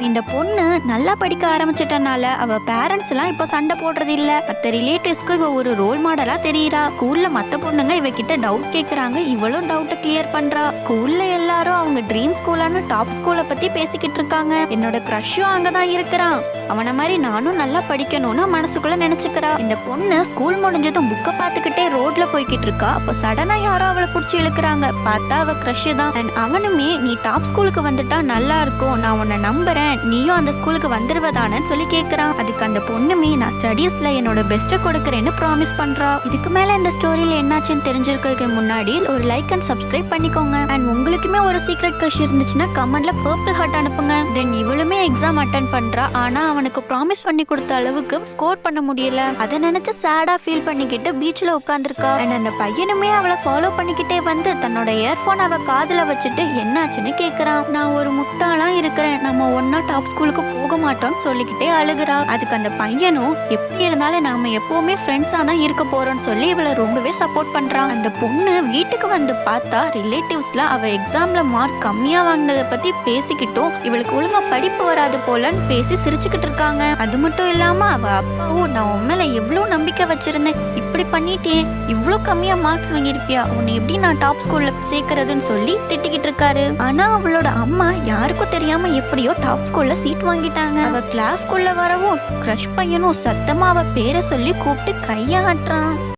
இந்த பொண்ணு நல்லா படிக்க ஆரம்பிச்சிட்டனால அவ பேரண்ட்ஸ் எல்லாம் இப்ப சண்டை போடுறது இல்ல. மத்த ரிலேட்டிவ்ஸ்க்கு இவ ஒரு ரோல் மாடலா தெரியுறா. ஸ்கூல்ல மத்த பொண்ணுங்க இவகிட்ட டவுட் கேக்குறாங்க, இவளும் டவுட் கிளியர் பண்றா. ஸ்கூல்ல எல்லாரும் அவங்க ட்ரீம் ஸ்கூலான டாப் ஸ்கூலை பத்தி பேசிக்கிட்டு இருக்காங்க. என்னோட க்ரஷும் அங்கதான் இருக்கிறான். அவன மாதிரி நானும் நல்லா படிக்கணும்னு மனசுக்குள்ள நினைச்சுக்கிறா. இந்த பொண்ணு ஸ்கூல் முடிஞ்சதும் புக்கை பார்த்துக்கிட்டே ரோட்ல போய்கிட்டு இருக்கா. அப்ப சடனா யாரோ அவளை புடிச்சு இழுக்கிறாங்க. பார்த்தா அவ க்ரஷ் தான். அண்ட் அவனுமே நீ டாப் ஸ்கூலுக்கு வந்துட்டா நல்லா இருக்கும், நான் உன்னை நம்புறேன், நீயும் அந்த ஸ்கூலுக்கு வந்துருவதானு சொல்லி கேட்கறான். அதுக்கு அந்த பொண்ணுமே நான் ஸ்டடீஸ்ல என்னோட பெஸ்ட்டை கொடுக்கறேன்னு ப்ராமிஸ் பண்றா. இதுக்கு மேல இந்த ஸ்டோரியில என்னாச்சுன்னு தெரிஞ்சிருக்கிறதுக்கு முன்னாடி ஒரு லைக் அண்ட் சப்ஸ்கிரைப் பண்ணிக்கோங்க. அண்ட் உங்களுக்குமே ஒரு சீக்ரெட் க்ரஷ் இருந்துச்சுன்னா கமெண்ட்ல பர்பிள் ஹார்ட் அனுப்புங்க. தென் இவளுமே எக்ஸாம் அட்டென்ட் பண்றா. ஆனா அவனுக்கு ப்ராமிஸ் பண்ணி கொடுத்த அளவுக்கு ஸ்கோர் பண்ண முடியல. அதை நினைச்சு சேடா ஃபீல் பண்ணிக்கிட்டு பீச்ல உட்கார்ந்துருக்கா. அண்ட் அந்த பையனுமே அவளை ஃபாலோ பண்ணிக்கிட்டே வந்து தன்னோட இயர்போன் அவ காதுல வச்சுட்டு என்னாச்சுன்னு கேக்குறான். நான் ஒரு முட்டாளா இருக்கிறேன், நம்ம ஒன்னா டாப் ஸ்கூலுக்கு போக மாட்டோம்னு சொல்லிக்கிட்டே அழுகுறா. அதுக்கு அந்த பையனும் எப்படி இருந்தாலும் நாம எப்பவுமே ஃப்ரெண்ட்ஸா தான் இருக்க போறோம்னு சொல்லி இவளை ரொம்பவே சப்போர்ட் பண்றான். அந்த பொண்ணு வீட்டுக்கு வந்து பார்த்தா ரிலேட்டிவ்ஸ்ல அவ எக்ஸாம்ல மார்க் கம்மியா வாங்கினதை பத்தி பேசிக்கிட்டும் இவளுக்கு ஒழுங்கா படிப்பு வராது போலன்னு பேசி சிரிச்சுக்கிட்டு இருக்காங்க. அது மட்டும் இல்லாம அவ அப்பாவும் நான் உன் மேல எவ்வளவு நம்பிக்கை வச்சிருந்தேன், இப்படி பண்ணிட்டேன், இவ்வளோ கம்மியா மார்க்ஸ் வாங்கியிருப்பியா, உன்னை எப்படி நான் டாப் ஸ்கூல்ல சேர்க்கறதுன்னு சொல்லி திட்டிக்கிட்டு இருக்காரு. ஆனா அவளோட அம்மா யாருக்கும் தெரியாம எப்படியோ டாப் ஸ்கூல்ல சீட் வாங்கிட்டாங்க. அவ கிளாஸ்க்குள்ள வரவும் க்ரஷ் பையனும் சத்தமா அவ பேரை சொல்லி கூப்பிட்டு கையாட்டுறான்.